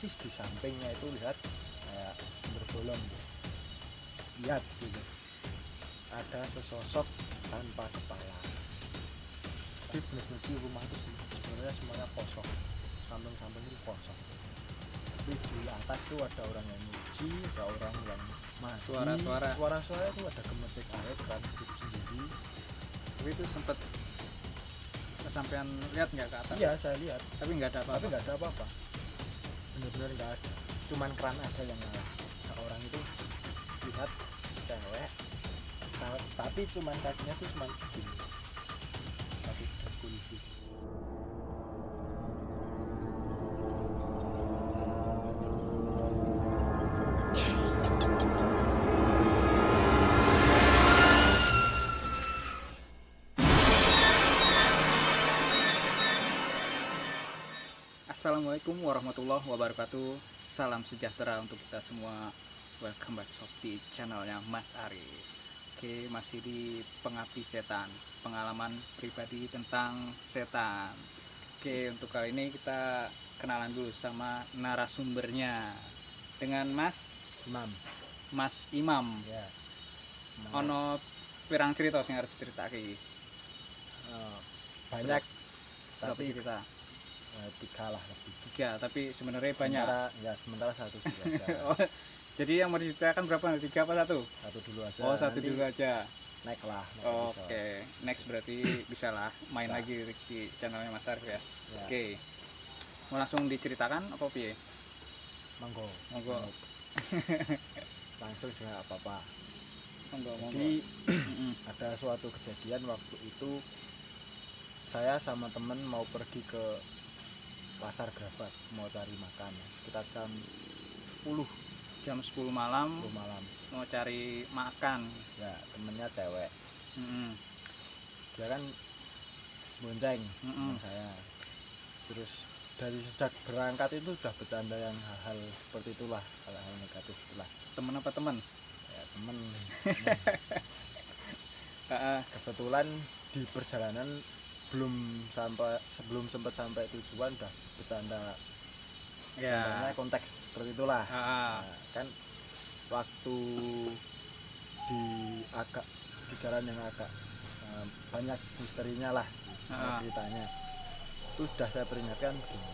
persis di sampingnya itu lihat kayak berbolong gitu. Lihat gitu ada sesosok tanpa kepala. Jadi benar-benar di rumah itu sebenarnya semuanya kosong, samping-samping itu kosong. Tapi di atas itu ada orang yang nyuci, ada orang yang mandi. Suara-suara itu ada gemetik air kan sendiri. Tapi itu sempat kesampean lihat nggak ke atas? Iya saya lihat. Tapi nggak ada apa-apa. Benar-benar nggak ada. Cuman keran aja yang nyala. Nah, orang itu lihat cewek, tapi cuman kakinya tuh cuman begini. Tapi berkulisi. Assalamualaikum warahmatullahi wabarakatuh. Salam sejahtera untuk kita semua. Welcome back di channelnya Mas Ari. Oke, masih di Pengabdi Setan, pengalaman pribadi tentang setan. Oke, untuk kali ini kita kenalan dulu sama narasumbernya dengan Mas Imam. Ya. Ono pirang cerita sing harus diceritake. Banyak Tapi tapi cerita tiga lah lebih. tiga, tapi sebenarnya banyak. Sementara satu dulu aja. Oh, jadi yang mau diceritakan berapa? 3 apa 1? Satu dulu aja. Oh, satu nanti dulu aja. naik lah. Oke, next berarti bisa lah main Bisa. lagi di channelnya Mas Arif ya. Ya. Oke, mau langsung diceritakan apa piye? Monggo. Monggo. Langsung juga nggak apa-apa. Monggo. Jadi ada suatu kejadian waktu itu saya sama temen mau pergi ke pasar Grabat mau cari makan sekitar jam 10 Jam 10 malam malam. mau cari makan. Ya temennya cewek, Mm-mm. dia kan bonceng Mm-mm. sama saya. Terus dari sejak berangkat itu sudah bercanda yang hal-hal seperti itulah, hal-hal negatif itulah. Temen apa temen? Ya temen. Ah, Kebetulan di perjalanan sebelum sempat sampai tujuan udah bercanda. ya. Konteks seperti itulah. Ah, Nah, kan waktu di jalan yang agak banyak misterinya lah ceritanya, itu sudah saya peringatkan begini.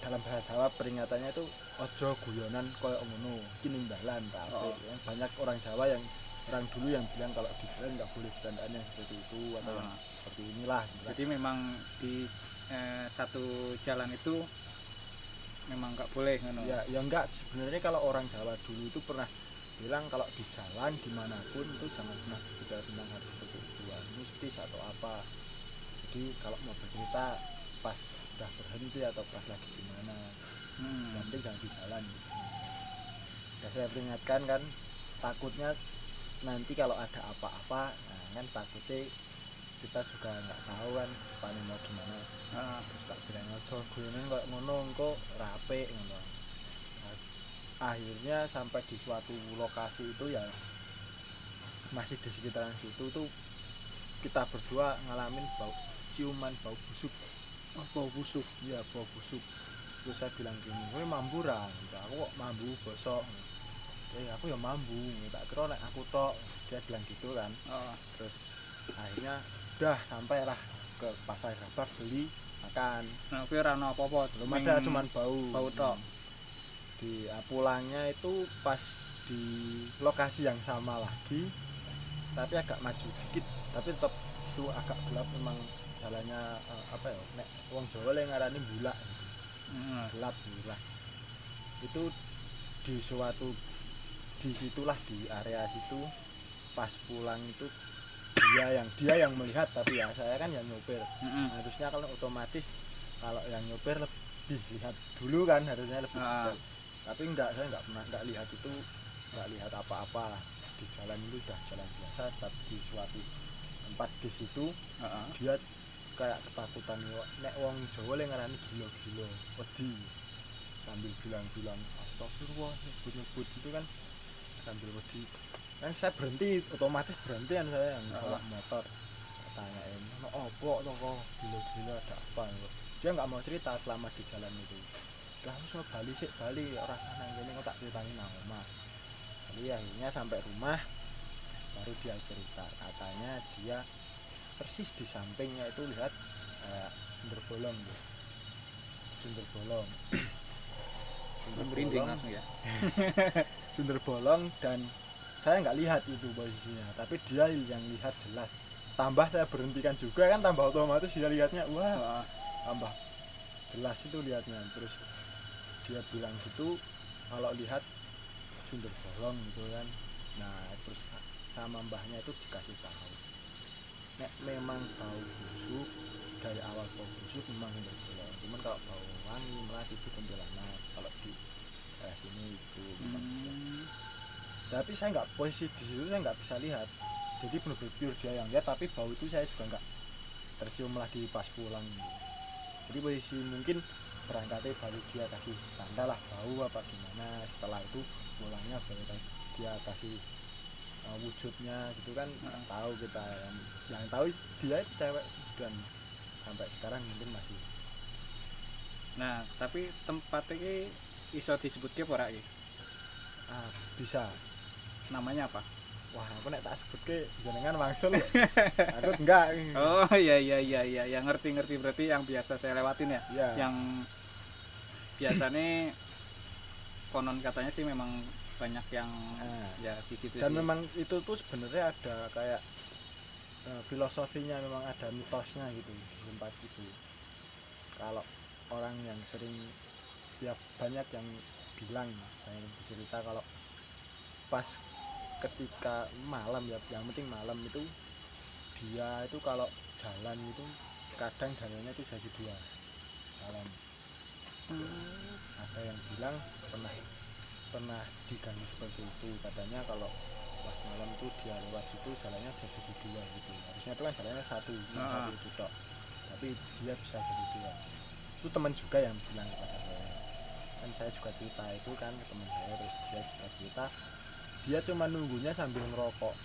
Dalam bahasa Jawa peringatannya itu ojo guyonan koyo ngono iki nimbalan tapi banyak orang Jawa yang orang dulu yang bilang kalau di jalan nggak boleh bercandaan yang seperti itu atau yang seperti inilah. Jadi memang di satu jalan itu memang nggak boleh ngono. Ya enggak, sebenarnya kalau orang Jawa dulu itu pernah bilang kalau di jalan dimanapun itu jangan pernah berbicara tentang hal seperti itu, mistis atau apa. Jadi kalau mau bercerita pas sudah berhenti atau pas lagi di mana, yang penting jangan di jalan. Sudah saya peringatkan kan, takutnya nanti kalau ada apa-apa, nah kan takutnya kita juga nggak tahu kan depannya mau gimana. Terus tak bilang ojo guyonan kok ngono engko rape ngono. Nah, akhirnya sampai di suatu lokasi itu ya masih di sekitaran situ tuh kita berdua ngalamin ciuman bau busuk. Oh, bau busuk. Iya, bau busuk. Terus saya bilang gini, "Kowe mambu ra?" Aku kok mambu bosok. Aku ya mambu, tak kira nek aku tok. Dia bilang gitu kan. Terus akhirnya udah sampailah ke pasar Grabat beli makan. Nah, kuwi ora ono apa-apa, Belum ada, cuman bau tok. Di pulangnya itu pas di lokasi yang sama lagi, tapi agak maju dikit, tapi tetap itu agak gelap memang jalannya. Apa ya, nek wong Jawa le ngarani bulak. Gelap. Itu di situlah, di area situ pas pulang itu dia yang melihat, tapi ya saya kan yang nyopir. Harusnya kalau otomatis kalau yang nyopir lebih lihat dulu kan, harusnya lebih detail. Tapi saya nggak lihat itu, nggak lihat apa-apa di jalan itu, udah jalan biasa. Tapi di suatu tempat di situ dia kayak ketakutan. Nek wong Jawa le ngarani gila-gila wedi, sambil bilang astagfirullah, nyebut itu kan sambil wedi. Kan saya berhenti, otomatis berhenti kan saya yang bawa motor. Tanyain, "No opo to kok gila-gila ada apa?" Dia nggak mau cerita selama di jalan itu. lah iso bali sik bali ora usah nang kene kok tak critani nang omah. Jadi akhirnya sampai rumah baru dia cerita katanya dia persis di sampingnya itu lihat sumber bolong tuh. Sumber bolong. merinding langsung ya. Sumber bolong dan saya nggak lihat itu posisinya, tapi dia yang lihat jelas. Tambah saya berhentikan juga kan, tambah otomatis dia lihatnya wah tambah jelas itu lihatnya. Terus dia bilang gitu kalau lihat sumber bolong gitu kan. Nah terus sama mbahnya itu dikasih tahu nek memang bau busuk dari awal bau busuk memang sumber bolong, cuman kalau bau wangi malah itu kuntilanak kalau di sini itu memang. Tapi saya nggak posisi di situ, saya nggak bisa lihat, jadi benar-benar pure dia yang lihat, tapi bau itu saya juga nggak tercium malah di pas pulang gitu. Jadi posisi mungkin berangkatnya baru dia kasih tanda lah bau apa gimana, setelah itu pulangnya baru dia kasih wujudnya gitu kan. Tahu kita yang tahu dia itu cewek dan sampai sekarang mungkin masih. Nah tapi tempat ini iso disebutke ora iki? Bisa. Namanya apa? Wah aku nek tak sebutke jenengan wangsul. Aku enggak. Oh iya yang ngerti berarti yang biasa saya lewatin ya. Yang biasanya konon katanya sih memang banyak yang ya di situ. Dan memang itu tuh sebenarnya ada kayak filosofinya, memang ada mitosnya gitu di tempat itu. Kalau orang yang sering ya banyak yang bilang, banyak yang cerita kalau pas ketika malam ya, yang penting malam itu dia itu kalau jalan itu kadang jalannya itu jadi dua malam. Ada yang bilang pernah diganggu seperti itu, katanya kalau pas malam tuh dia lewat situ jalannya bisa jadi dua gitu. Harusnya itu kan jalannya satu itu tok, tapi dia bisa jadi dua. Itu teman juga yang bilang kepada saya, kan saya juga cerita itu kan ke teman saya, terus dia juga cerita dia cuma nunggunya sambil ngerokok,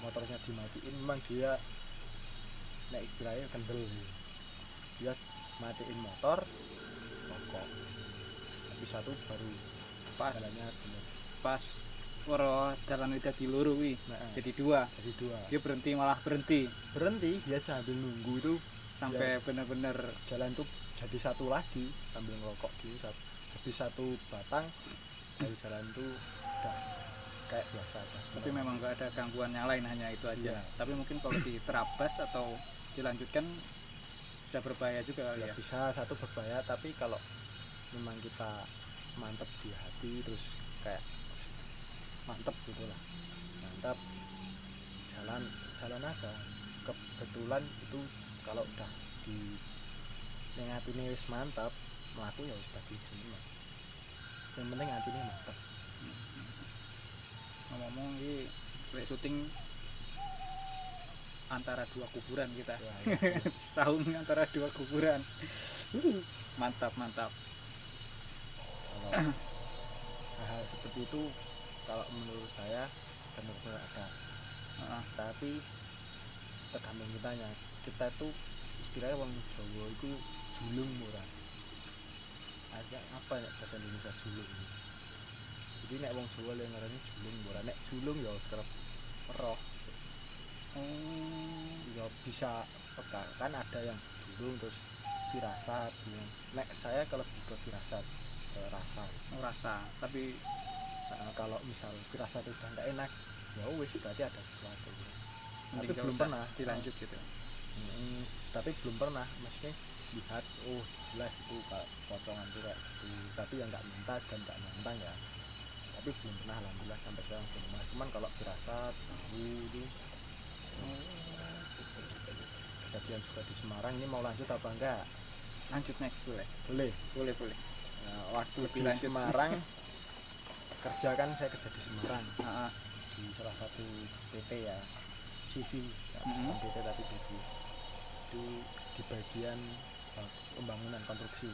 motornya dimatiin, memang dia naik istilahnya kendel gitu. Dia matiin motor rokok, tapi satu baru pas jalannya bener. Pas jalan udah di luru jadi dua. Dia malah berhenti dia sambil nunggu itu sampai benar-benar jalan tuh jadi satu lagi sambil ngerokok gitu. Habis satu batang dari jalan tuh udah kayak biasa aja. Tapi memang gak ada gangguan yang lain, hanya itu aja. Tapi mungkin kalau diterabas atau dilanjutkan bisa berbahaya juga kali ya. Bisa, satu berbahaya, tapi kalau memang kita mantep di hati terus kayak mantep gitu lah, mantap jalan aja. Kebetulan itu kalau udah di hatinya wis mantap, melaku ya wis bagi semua, yang penting hatinya mantap. Ngomong ini syuting antara dua kuburan kita ya. Saung antara dua kuburan. Mantap kalau hal seperti itu kalau menurut saya benar-benar ada. Tapi tergantung kitanya. Kita tuh istilahnya wong Jawa itu julung murah. Ada apa ya bahasa Indonesia julung? Jadi nek wong Jawa le ngarani julung murah. Nek julung ya kerep roh. Ya bisa peka. Kan ada yang julung terus firasat. Nek saya kalau ke firasat, rasa. Tapi kalau misal firasat udah nggak enak, ya wis berarti ada sesuatu. Tapi belum pernah dilanjut gitu. Tapi belum pernah maksudnya lihat jelas itu potongan tuh kayak gitu. Tapi yang nggak minta dan nggak nantang ya. Tapi belum pernah, alhamdulillah sampai sekarang belum pernah. Cuman kalau firasat tahu itu kejadian juga di Semarang. Ini mau lanjut apa enggak? Lanjut next boleh. Nah, waktu di Semarang kerja kan, saya kerja di Semarang di salah satu PT ya, CV PT tapi CV itu di bagian pembangunan konstruksi.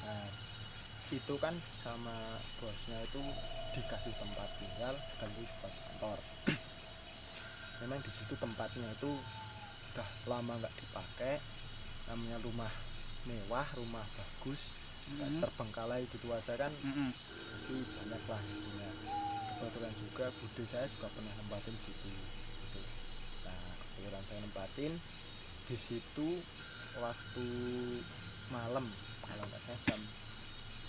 Nah itu kan sama bosnya itu dikasih tempat tinggal sekaligus tempat kantor. Memang di situ tempatnya itu udah lama nggak dipakai, namanya rumah mewah, rumah bagus, terbengkalai gitu aja kan. Jadi banyak lah itunya. Kebetulan juga bude saya juga pernah nempatin situ gitu. Nah kebetulan saya nempatin di situ waktu malam, kalau nggak salah jam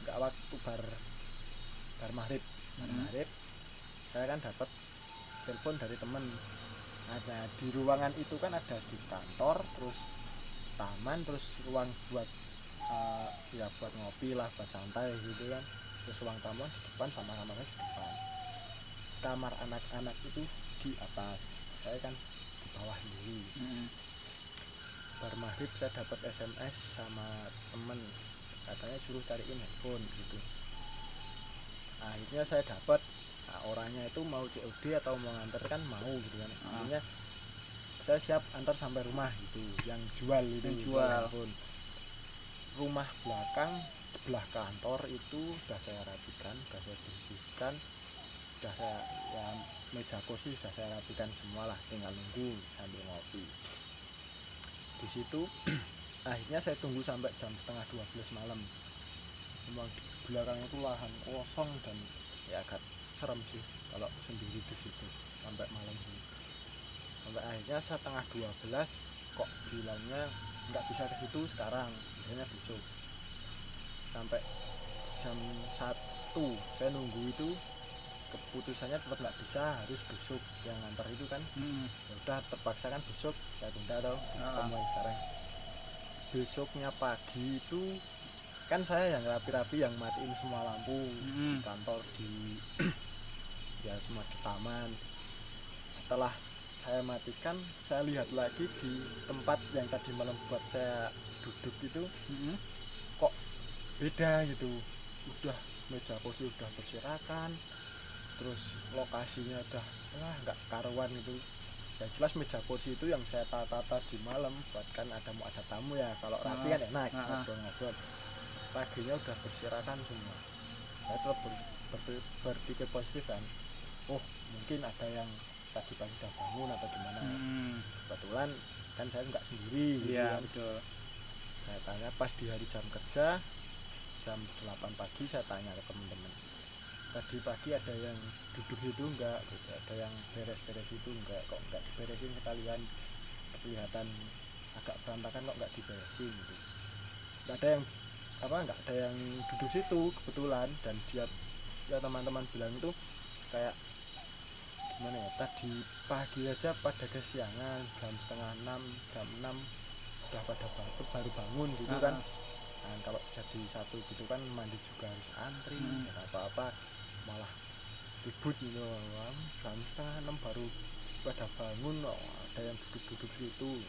nggak waktu bar maghrib saya kan dapat telepon dari temen. Nah di ruangan itu kan ada di kantor, terus taman, terus ruang buat ya buat ngopi lah, buat santai gitu kan. Terus ruang tamu di depan sama kamarnya di depan. Kamar anak-anak itu di atas, saya kan di bawah sendiri. Bar maghrib saya dapat SMS sama temen, katanya suruh cariin handphone gitu. Akhirnya saya dapat. Nah, orangnya itu mau COD atau mau nganter kan mau gitu kan. Akhirnya saya siap antar sampai rumah gitu, yang jual itu handphone. Rumah belakang sebelah kantor itu sudah saya rapikan, sudah saya bersihkan, sudah saya ya meja kursi sudah saya rapikan semua lah, tinggal nunggu sambil ngopi di situ. Akhirnya saya tunggu sampai jam setengah 12 malam. Memang di belakang itu lahan kosong dan ya agak serem sih kalau sendiri di situ sampai malam ini. Sampai akhirnya setengah 12 kok bilangnya nggak bisa ke situ sekarang, biasanya besok. Sampai jam 1 saya nunggu itu, keputusannya tetap nggak bisa, harus besok yang ngantar itu kan. Ya udah terpaksa kan besok saya tunda dong, mulai sekarang. Besoknya pagi itu kan saya yang rapi-rapi, yang matiin semua lampu di kantor, di ya semua di taman. Setelah saya matikan, saya lihat lagi di tempat yang tadi malam buat saya duduk itu, kok beda gitu. Udah meja kursi udah berserakan, terus lokasinya udah nggak karuan gitu. Yang jelas meja kursi itu yang saya tata di malam buat kan mau ada tamu ya, kalau rapi kan enak ngobrol-ngobrol. Paginya udah berserakan semua. Saya tetap berpikir positif kan, oh mungkin ada yang tadi pagi udah bangun atau gimana. Kebetulan kan saya nggak sendiri gitu kan. Betul. Saya tanya pas di hari jam kerja jam 8 pagi, saya tanya ke teman-teman, tadi pagi ada yang duduk itu enggak gitu, ada yang beres-beres itu enggak, kok enggak diberesin sekalian, kelihatan agak berantakan kok enggak diberesin gitu. Enggak ada yang duduk situ kebetulan. Dan dia ya teman-teman bilang itu kayak gimana ya, tadi pagi aja pada kesiangan, jam setengah 6, jam 6 udah pada baru bangun gitu kan. Nah, kalau jadi satu gitu kan mandi juga harus antri, apa-apa malah ribut gitu. Jam setengah 6 baru pada bangun, ada yang duduk-duduk situ.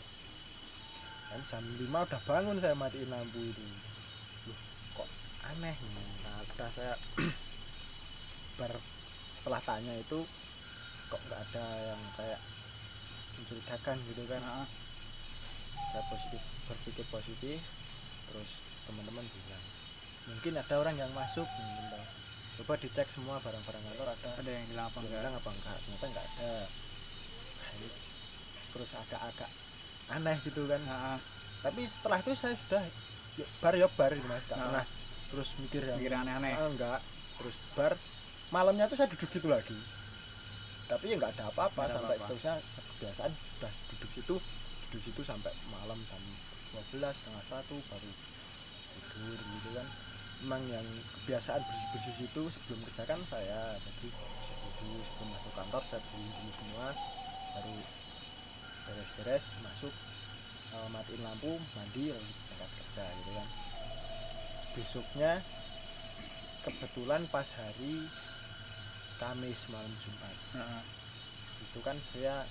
Dan jam 5 udah bangun, saya matiin lampu itu. Loh, kok aneh. Nah, udah saya setelah tanya itu kok nggak ada yang kayak mencurigakan gitu kan. Saya berpikir positif. Terus teman-teman bilang mungkin ada orang yang masuk, coba dicek semua barang-barang kantor ada yang hilang apa enggak. Ternyata nggak ada. Terus agak aneh gitu kan. Tapi setelah itu saya sudah bar gitu mas, nggak pernah terus mikir yang aneh-aneh. Enggak. Terus bar malamnya tuh saya duduk situ lagi, tapi ya nggak ada apa-apa. Sampai seterusnya kebiasaan sudah duduk situ sampai malam jam 12, setengah 1 baru tidur gitu kan. Memang yang kebiasaan bersih-bersih itu sebelum kerja kan saya jadi bersih sebelum masuk kantor, saya bersih semua, baru beres-beres masuk, matiin lampu, mandi, lalu berangkat kerja gitu kan. Besoknya kebetulan pas hari Kamis malam Jumat, itu kan saya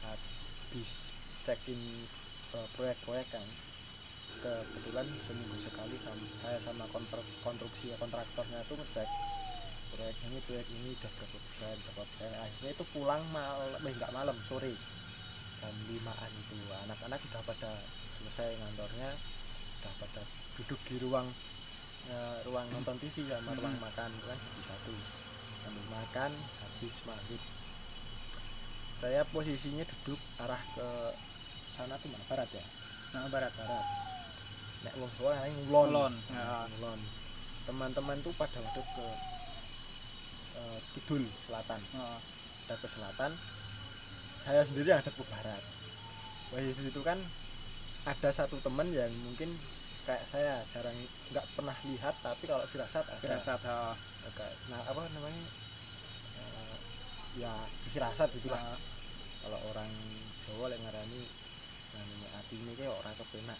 habis check-in proyek-proyek kan. Kebetulan seminggu sekali saya sama kontraktornya itu ngecek proyek ini udah berapa persen. Akhirnya itu pulang sore jam 5-an itu. Anak-anak udah pada selesai ngantornya, udah pada duduk di ruang nonton TV sama ruang makan kan di satu, sambil makan habis maghrib. Saya posisinya duduk arah ke sana tuh mana, barat ya, barat. nek wong Jawa nang ngulon. Ngulon, ya. Ngulon. Teman-teman tuh pada madep ke kidul selatan. Hadap ke selatan. Saya sendiri hadap ke barat. Wah, itu kan ada satu teman yang mungkin kayak saya jarang nggak pernah lihat, tapi kalau firasat ada. Firasat, Nah, apa namanya? Ya firasat itulah. Kalau orang Jawa lek ngarani namanya atine ki ora kepenak.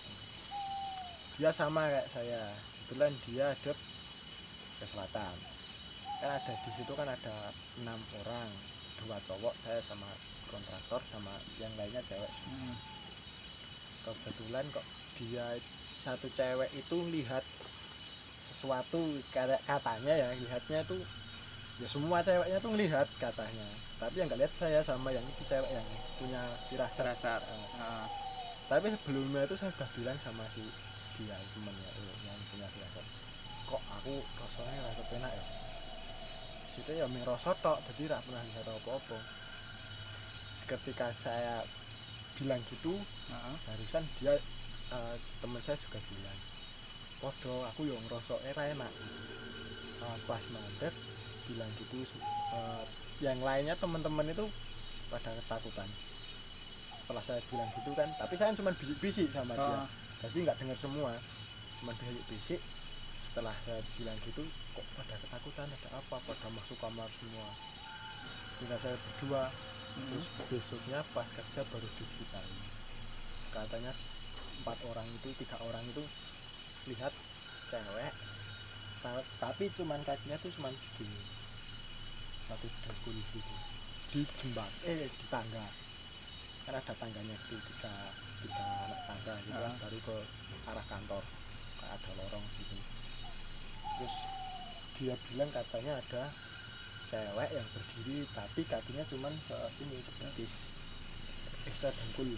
Dia sama kayak saya. Kebetulan dia hadap ke selatan. Kan ada di situ kan ada 6 orang, 2 cowok, saya sama kontraktor sama yang lainnya cewek. Kebetulan kok dia satu cewek itu lihat sesuatu, katanya ya lihatnya itu ya semua ceweknya tuh ngelihat katanya, tapi yang nggak lihat saya sama yang itu cewek yang punya firasat. Tapi sebelumnya itu saya udah bilang sama si dia temennya yang punya firasat, kok aku rasanya rasa penak ya, itu ya merosot tok, jadi nggak pernah lihat apa-apa. Ketika saya bilang gitu, barusan dia teman saya juga bilang, podo aku yang ngerosok enak. Pas mandek bilang gitu, yang lainnya teman-teman itu pada ketakutan setelah saya bilang gitu kan, tapi saya cuma bisik-bisik sama dia, jadi nggak dengar semua, cuma bisik-bisik. Setelah saya bilang gitu, kok pada ketakutan, ada apa, pada masuk kamar semua, tinggal saya berdua. Terus besoknya pas kerja baru diceritain, katanya 4 orang itu, 3 orang itu lihat cewek, tapi cuman kakinya tuh cuman gini, satu dengkul gitu, di jembatan, di tangga, kan ada tangganya itu, tiga anak tangga gitu kan, baru ke arah kantor, kayak ada lorong gitu. Terus dia bilang katanya ada cewek yang berdiri, tapi kakinya cuman ini sebetis, dengkul.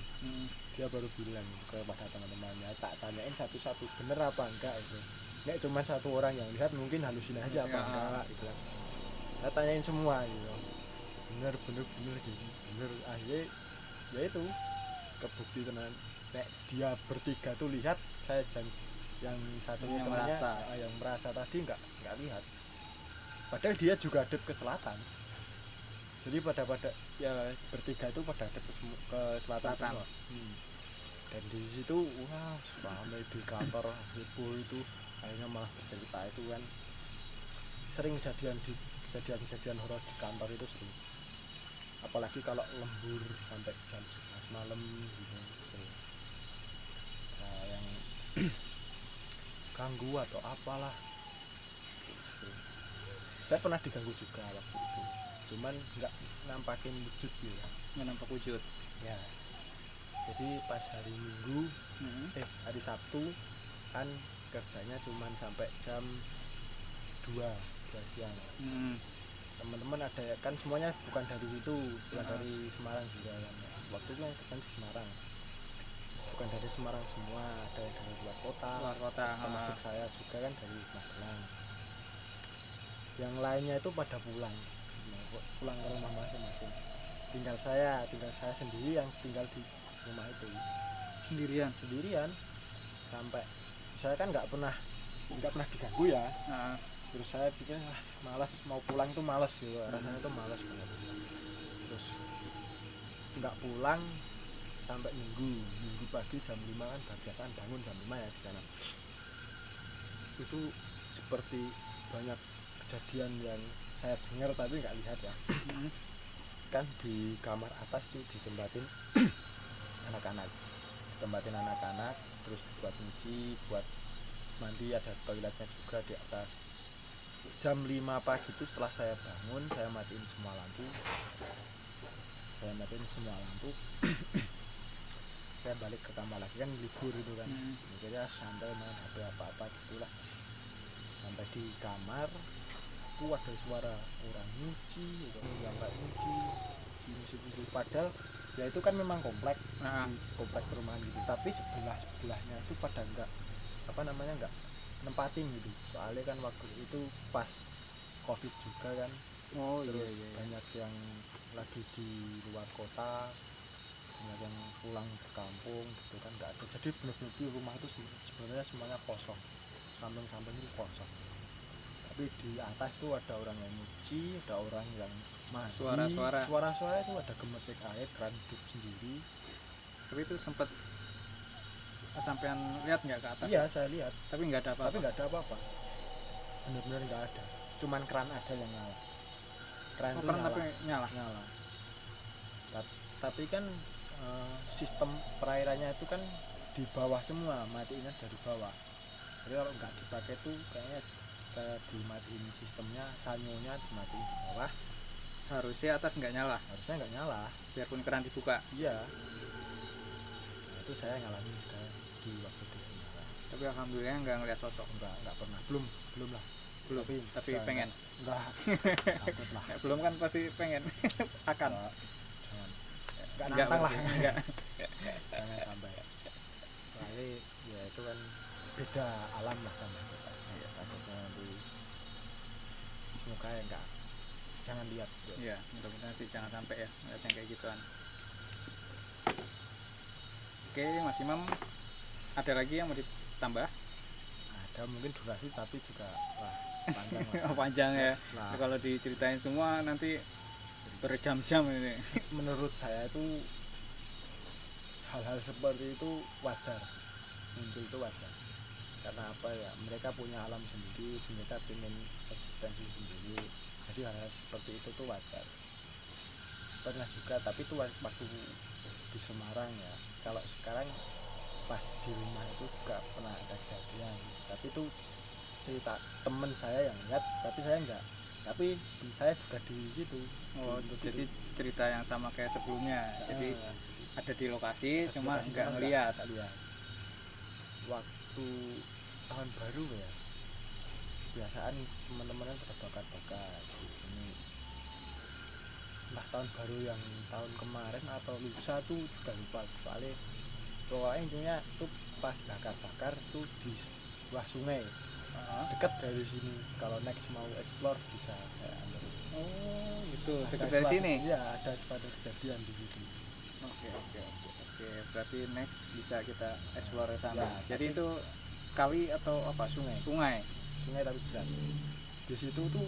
Dia baru bilang kepada teman-temannya, tak tanyain satu-satu bener apa enggak itu. Nek cuma satu orang yang lihat mungkin halusinasi apa enggak gitu. Saya tanyain semua gitu, bener gitu, bener. Akhirnya ya itu kebukti tenan, nek dia bertiga tuh lihat, saya dan yang satunya temannya yang merasa tadi nggak lihat, padahal dia juga hadap ke selatan. Jadi pada ya bertiga itu pada hadap ke selatan. Dan di situ wah ramai di kantor, heboh itu. Akhirnya malah bercerita itu kan sering kejadian horor di kantor itu sering, apalagi kalau lembur sampai jam 11 malam gitu. Nah, yang ganggu atau apalah. Saya pernah diganggu juga waktu itu, cuman nggak nampakin wujud ya. Nggak nampak wujud ya. Jadi pas hari Minggu, hari Sabtu kan kerjanya cuman sampai jam 2 siang. Teman-teman ada kan semuanya bukan dari situ, bukan dari Semarang juga kan. Waktu itu yang kerja di Semarang, bukan dari Semarang semua, ada yang dari luar kota, termasuk saya juga kan dari Magelang. Yang lainnya itu pada pulang ke rumah masing-masing. Tinggal saya sendiri yang tinggal di rumah itu sendirian. Sampai saya kan nggak pernah diganggu ya. Terus saya pikir malas, mau pulang tuh malas gitu, rasanya tuh malas banget. Terus nggak pulang sampai minggu pagi jam 5 kan kebiasaan bangun jam 5 ya di sana. Itu seperti banyak kejadian yang saya dengar tapi nggak lihat ya. Kan di kamar atas tuh ditempatin anak-anak, terus buat nyuci, buat mandi, ada toiletnya juga di atas. Jam 5 pagi itu setelah saya bangun, saya matiin semua lampu, saya balik ke kamar lagi, kan libur itu kan. Jadi santai main HP apa-apa gitulah. Sampai di kamar itu ada suara orang nyuci, yang nggak nyuci, padahal ya itu kan memang komplek perumahan gitu, tapi sebelahnya itu pada nggak nempatin gitu, soalnya kan waktu itu pas COVID juga kan. Terus banyak yang lagi di luar kota, banyak yang pulang ke kampung gitu kan, nggak ada. Jadi benar-benar di rumah itu sebenarnya semuanya kosong, samping-samping itu kosong. Tapi di atas itu ada orang yang nyuci, ada orang yang mandi, suara-suara itu ada gemericik air, keran hidup sendiri. Tapi itu sempat sampean lihat nggak ke atas? Iya, saya lihat. Tapi nggak ada apa-apa. Benar-benar nggak ada. Cuman keran ada yang nyala. Keran itu keran nyala. tapi nyala. Tapi kan sistem perairannya itu kan di bawah semua, matiinnya dari bawah. Jadi kalau nggak dipakai tuh kayaknya dimatiin sistemnya, sanyonya dimatiin di bawah. Harusnya atas nggak nyala. Biarpun keran dibuka. Iya. Nah, itu saya ngalamin di waktu itu. Tapi alhamdulillah nggak ngeliat sosok. Nggak pernah. Belum lah. Tapi pengen. Enggak. Takut lah. Belum kan pasti pengen. Akan. Jangan. Nggak nantang lah. Enggak. Jangan sampai. Soalnya ya itu kan beda alam lah sama kita. Ya, takutnya nanti muka ya enggak. Jangan lihat. Iya, mudah-mudahan sih jangan sampai ya ngeliat yang kayak gituan. Oke, Mas Imam, ada lagi yang mau ditambah? Ada mungkin durasi tapi juga panjang lah. Panjang ya. Kalau diceritain semua nanti berjam-jam ini. Menurut saya itu hal-hal seperti itu wajar, muncul itu wajar. Karena apa ya, mereka punya alam sendiri, mereka ingin eksistensi sendiri. Jadi hal-hal seperti itu tuh wajar. Pernah juga, tapi itu waktu di Semarang ya. Kalau sekarang pas di rumah itu juga pernah ada kejadian. Tapi itu cerita temen saya yang lihat, tapi saya enggak. Tapi saya juga di situ. Oh, jadi cerita yang sama kayak sebelumnya. Jadi ada di lokasi, cuma enggak ngelihat. Waktu tahun baru ya, biasaan teman-teman pada bakar-bakar di sini. Entah tahun baru yang tahun kemarin atau lusa tuh juga lupa. Soalnya pokoknya intinya tuh pas bakar-bakar tuh di sebuah sungai. Dekat dari sini, kalau next mau explore bisa saya ambil. Oh gitu, dekat dari sini? Iya, ada suatu kejadian di situ. Oke, berarti next bisa kita explore sana ya. Jadi itu kali atau apa? Sungai tapi besar. Di situ tuh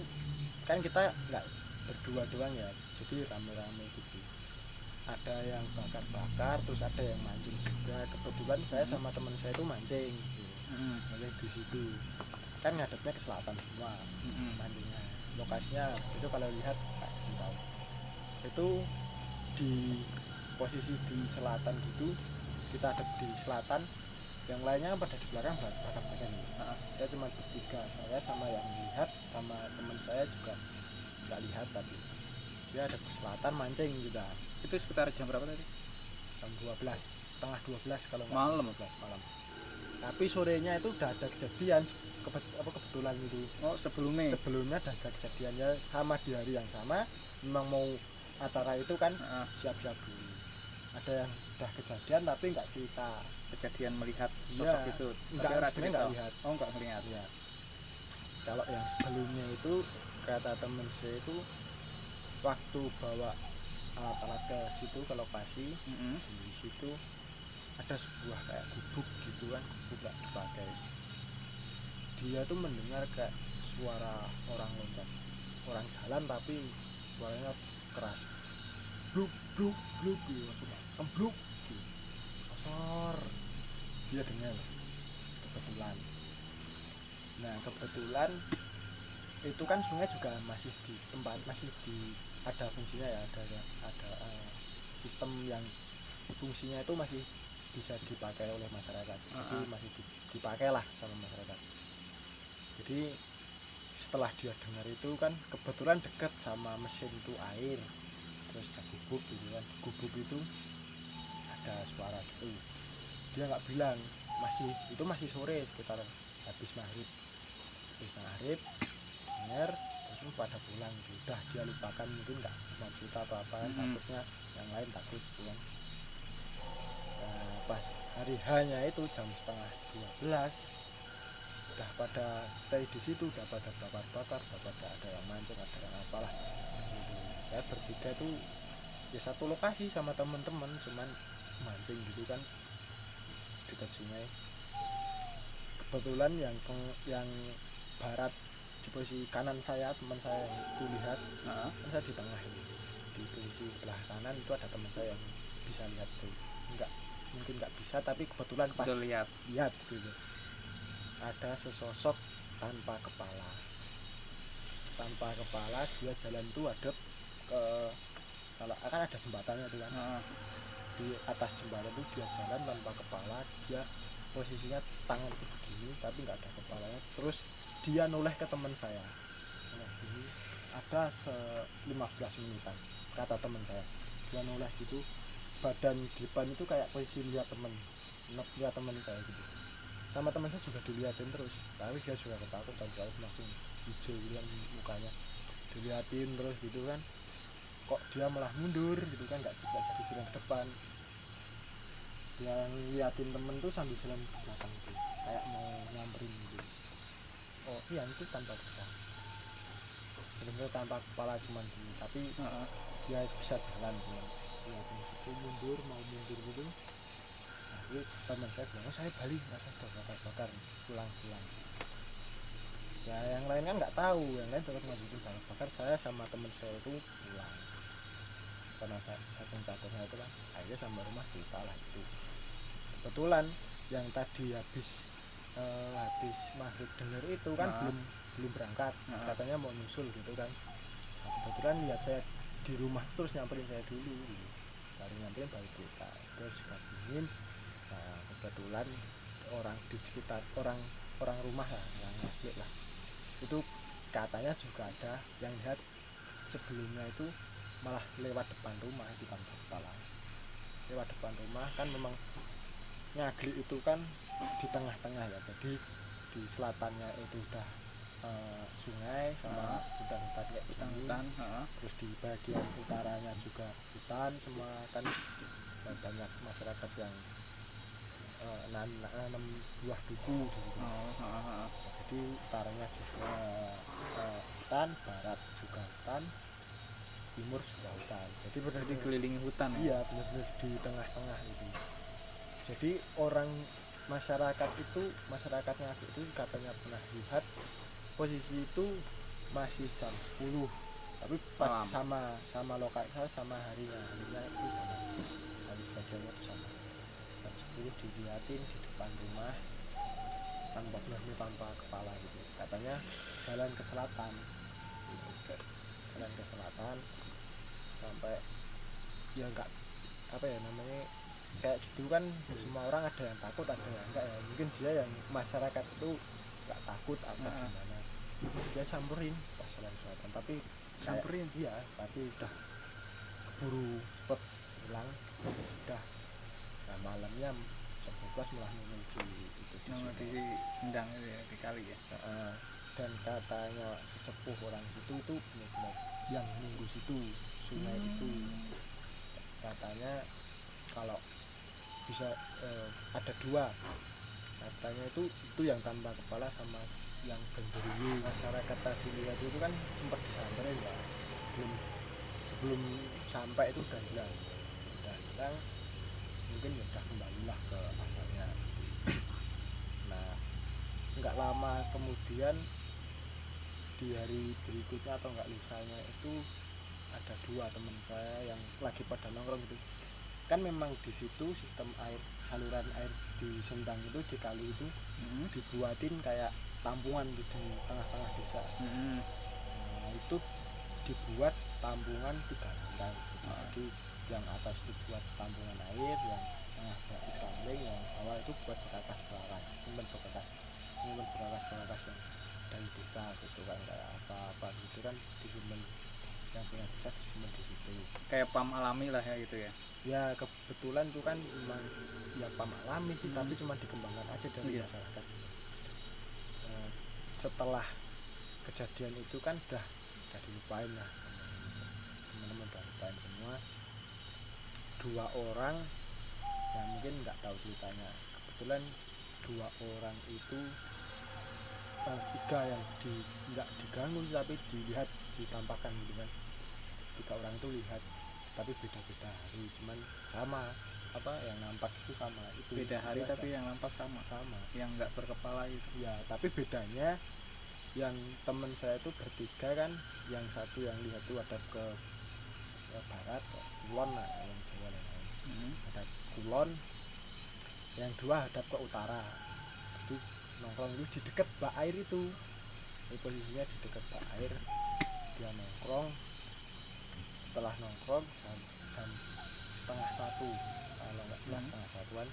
kan kita nggak berdua doang ya, jadi rame-rame gitu. Ada yang bakar-bakar, terus ada yang mancing juga. Kebetulan saya sama teman saya itu mancing gitu. Mancing di situ kan ngadepnya ke selatan semua. Mancingnya lokasinya itu kalau lihat tahu itu di posisi di selatan gitu, kita ada di selatan, yang lainnya pada di belakang bakar-bakar. Saya cuma bertiga, saya sama yang lihat, sama teman saya juga nggak lihat, tapi dia ada ke selatan mancing juga. Itu sekitar jam berapa tadi? Jam 12, setengah 12 kalau nggak malam. Tapi sorenya itu udah ada kejadian kebetulan itu. Oh, sebelumnya udah ada kejadiannya sama di hari yang sama. Memang mau acara itu kan siap-siap dulu. Ada yang udah kejadian tapi nggak cerita. Kejadian melihat sosok itu. Nggak lihat. Oh, nggak melihat. Ya. Kalau yang sebelumnya itu kata temen saya itu waktu bawa alat-alat ke situ ke lokasi, di situ ada sebuah kayak gubuk gitu kan, gubuk nggak dipakai. Dia tuh mendengar kayak suara orang loncat, orang jalan tapi suaranya keras, bluk bluk bluk gitu, kembluk gitu, kosor. Dia dengar kebetulan. Nah kebetulan itu kan sungai juga masih di tempat, masih di ada fungsinya ya, ada sistem yang fungsinya itu masih bisa dipakai oleh masyarakat. Jadi masih dipakai lah sama masyarakat. Jadi setelah dia dengar itu kan kebetulan dekat sama mesin itu air, terus ada gubuk gitu kan, gubuk itu ada suara gitu. Dia nggak bilang, masih sore, sekitar habis maghrib dengar, terus pada pulang gitu. Udah dia lupakan, mungkin nggak mau cerita apa-apa, takutnya yang lain takut pulang. Nah, pas hari hanya itu jam setengah 12 udah pada stay di situ, udah pada bakar-bakar, udah pada ada yang mancing, ada yang apalah gitu. Saya bertiga itu ya satu lokasi sama teman-teman, cuman mancing gitu kan dekat sungai. Kebetulan yang barat di posisi kanan saya, teman saya yang itu lihat, kan saya di tengah ini. Di posisi sebelah kanan itu ada teman saya yang bisa lihat tuh, mungkin nggak bisa, tapi kebetulan pas lihat gitu ada sesosok tanpa kepala, dia jalan tuh hadap ke, kalau kan ada jembatannya tuh kan, di atas jembatan tuh dia jalan tanpa kepala, dia posisinya tangan tuh begini tapi nggak ada kepalanya, terus dia noleh ke teman saya. Nah, ini ada 15 menitan kata teman saya, dia noleh gitu, badan depan itu kayak posisi lihat teman saya gitu, sama teman saya juga dilihatin terus, tapi dia juga ketakutan, terus langsung hijau bilang mukanya, dilihatin terus gitu kan, kok dia malah mundur gitu kan, nggak jadi jalan ke depan, dia liatin temen tuh sambil jalan ke belakang tuh kayak mau nyamperin gitu. Oh iya, itu tanpa kepala, sebenarnya tanpa kepala cuman gini, tapi dia bisa jalan cuman liatin gitu, mau mundur gitu. Nah, itu teman saya bilang, oh saya balik, nggak saya bakar pulang. Ya yang lain kan nggak tahu, yang lain tetap ngajuin bakar, saya sama temen saya itu pulang karena saking takutnya itu kan, akhirnya sama rumah kita lah itu. Kebetulan yang tadi habis maghrib denger itu kan belum berangkat, katanya mau nyusul gitu kan. Nah, kebetulan lihat saya di rumah terus nyamperin saya dulu gitu. Baru nyamperin baru kita terus dingin. Nah, kebetulan orang di sekitar orang rumah lah, yang asli lah, itu katanya juga ada yang lihat sebelumnya itu malah lewat depan rumah itu tanpa kepala. Lewat depan rumah kan memang Ngaglik itu kan di tengah-tengah ya, jadi di selatannya itu udah sungai sama hutan kayak hutan, terus di bagian utaranya juga hutan semua kan, banyak masyarakat yang nanam buah duku di situ. Jadi utaranya juga hutan, barat juga hutan, timur juga hutan, jadi benar dikelilingi hutan ya? Iya, benar-benar di tengah-tengah itu. Jadi masyarakatnya itu katanya pernah lihat posisi itu masih jam 10, tapi pas sama lokasi sama harinya itu sama, hari kejadiannya itu sama, jam 10 dilihatin di depan rumah tanpa kepala gitu, katanya jalan ke selatan gitu. Jalan ke selatan sampai ya enggak apa ya namanya, kayak gitu kan, semua orang ada yang takut ada yang enggak ya, mungkin dia yang masyarakat itu enggak takut apa gimana, dia samperin pas jalan selatan, tapi samperin dia, tapi udah keburu cepet hilang udah. Nah, malamnya jam 12 malah menuju itu di Sendang itu ya, di kali ya. Dan katanya sesepuh orang itu benar-benar yang nunggu situ sungai itu, katanya kalau bisa ada dua, katanya itu yang tanpa kepala sama yang genderuwo. Masyarakat tadi lihat itu kan sempat disamperin ya, sebelum sampai itu udah hilang, mungkin ya udah kembalilah ke asalnya. Nah, nggak lama kemudian di hari berikutnya atau nggak lusanya itu ada dua teman saya yang lagi pada nongkrong gitu kan, memang di situ sistem air, saluran air di Sendang itu, di kali itu dibuatin kayak tampungan di tengah-tengah desa. Nah, itu dibuat tampungan 3 lantai gitu. Jadi yang atas itu buat tampungan air, yang tengah buat iskanding, yang bawah itu buat berakas-berakas, simpen berakas yang dari desa gitu kan, kayak apa gitu kan disimpen, yang punya desa disimpen di situ, kayak pam alami lah ya gitu ya. Ya kebetulan itu kan memang ya pam alami sih, tapi cuma dikembangkan aja dari masyarakat. Setelah kejadian itu kan udah dilupain lah, teman-teman udah lupain semua. 2 orang yang mungkin nggak tahu ceritanya, kebetulan 2 orang itu 3 yang nggak diganggu tapi dilihat, ditampakkan gitu kan. 3 orang itu lihat tapi beda-beda hari, cuman sama apa yang nampak itu sama itu beda hari biasa. tapi yang nampak sama, Sama yang nggak berkepala itu. ya, tapi bedanya yang temen saya itu bertiga kan, yang satu yang lihat tuh hadap ke barat, kulon lah yang Jawa lain, hadap kulon, yang dua hadap ke utara. Jadi nongkrong itu di dekat bak air itu. Jadi posisinya di dekat bak air, dia nongkrong. Setelah nongkrong jam setengah satu, kalau nggak salah setengah satuan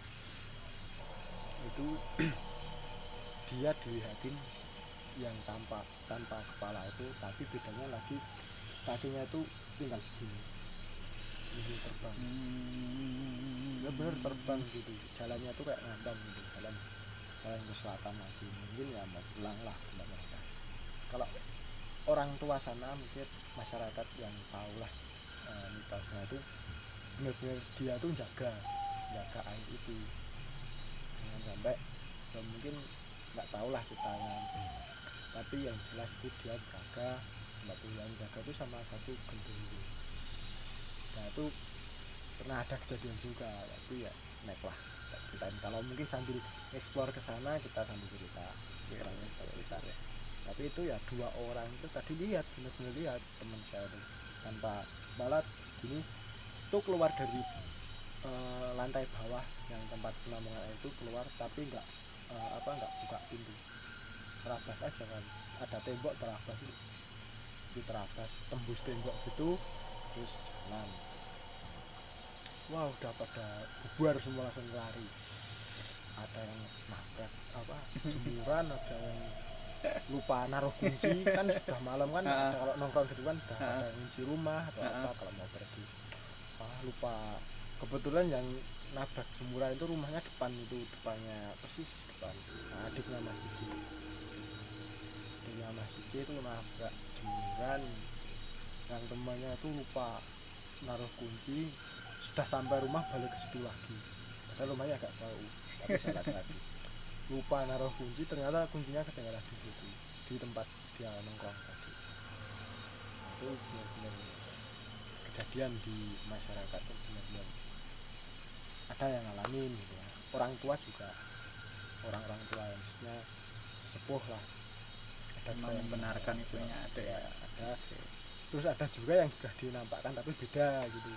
itu dia dilihatin yang tanpa kepala itu, tapi bedanya lagi kakinya itu tinggal segini, ini terbang. Ya bener terbang gitu, jalannya tuh kayak ngambang gitu, jalan ke selatan lagi, mungkin ya mau pulang lah tempat mereka. Kalau orang tua sana mungkin masyarakat yang tahu lah mitosnya itu benar-benar dia tuh jaga air itu, jangan sampai ya mungkin nggak tahu lah kita tapi yang jelas itu dia jaga. Mbak yang jaga itu sama satu gendero. Nah itu pernah ada kejadian juga, tapi ya naik lah kita kalau mungkin sambil explore ke sana kita sambil cerita ya. Tapi itu ya dua orang itu tadi lihat, benar-benar lihat teman saya itu tanpa balat gini tuh keluar dari lantai bawah yang tempat penampungan air itu keluar, tapi nggak buka pintu, terabas aja kan, ada tembok terabas itu terabas tembus tembok gitu terus jalan. Wah udah pada bubar semua, langsung lari. Ada yang nabrak jemuran, ada yang lupa naruh kunci kan sudah malam kan, kalau nongkrong gitu kan udah pada kunci rumah atau apa kalau mau pergi. Lupa, kebetulan yang nabrak jemuran itu rumahnya depannya persis depan adiknya Mas Diki itu nabrak jemuran, yang temannya itu lupa naruh kunci, sudah sampai rumah balik ke situ lagi, padahal rumahnya agak jauh tapi jalan lagi, lupa naruh kunci, ternyata kuncinya ketinggalan di situ di tempat dia nongkrong tadi. Itu benar-benar kejadian di masyarakat itu, benar-benar ada yang ngalamin gitu ya. Orang tua juga, orang tua yang maksudnya sepuh lah, ada memang membenarkan itunya ada ya. Ada. Terus ada juga yang sudah dinampakkan tapi beda gitu,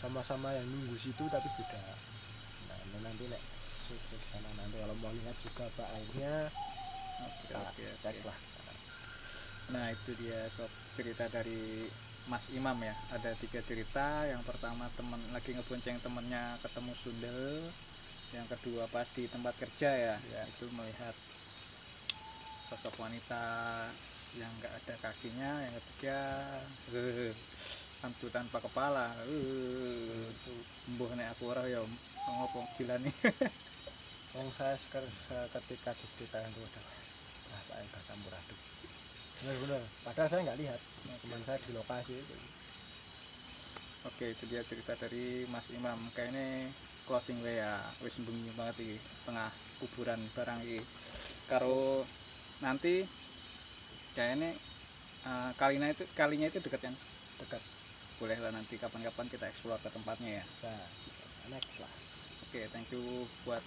sama-sama yang nunggu situ tapi beda. Nah nanti nek ke sana nanti kalau mau lihat juga pak airnya, Oke. cek lah. Nah itu dia sob, cerita dari Mas Imam ya. Ada 3 cerita. Yang pertama teman lagi ngebonceng temennya ketemu sundel. Yang kedua pas di tempat kerja ya. Itu melihat sosok wanita yang nggak ada kakinya. Yang ketiga hantu tanpa kepala. Mbuh nek aku ora ya ngopo gila nih. Yang saya ketika diceritakan itu udah perasaan campur aduk, benar-benar, padahal saya nggak lihat, teman saya di lokasi itu. Oke, itu dia cerita dari Mas Imam. Kayaknya closing way ya, wis bengi banget iki, tengah kuburan barang iki. Karo nanti kayaknya kalinya itu dekat kan? Dekat. Boleh lah nanti kapan-kapan kita explore ke tempatnya ya. Nah, next lah. Oke, thank you buat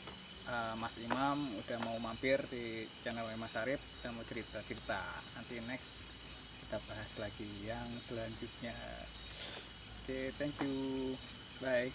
Mas Imam udah mau mampir di channel Mas Arif, udah mau cerita-cerita. Nanti next kita bahas lagi yang selanjutnya. Oke, thank you. Bye.